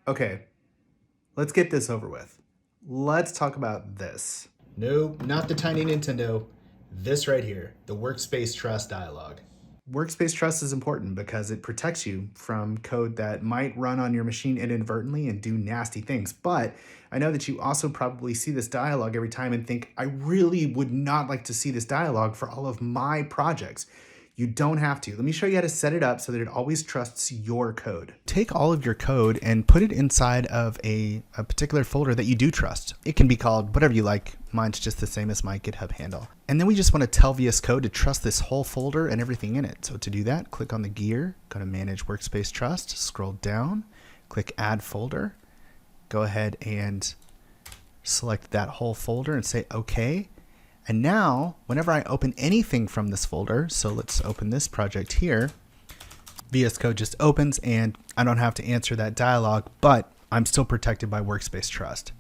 Okay, let's get this over with. Let's talk about this. No, not the tiny Nintendo. This right here, the Workspace Trust dialog. Workspace Trust is important because it protects you from code that might run on your machine inadvertently and do nasty things. But I know that you also probably see this dialog every time and think, I really would not like to see this dialog for all of my projects. You don't have to. Let me show you how to set it up so that it always trusts your code. Take all of your code and put it inside of a particular folder that you do trust. It can be called whatever you like. Mine's just the same as my GitHub handle. And then we just want to tell VS Code to trust this whole folder and everything in it. So to do that, click on the gear, go to Manage Workspace Trust, scroll down, click Add Folder, go ahead and select that whole folder and say OK. And now, whenever I open anything from this folder, so let's open this project here, VS Code just opens and I don't have to answer that dialog, but I'm still protected by Workspace Trust.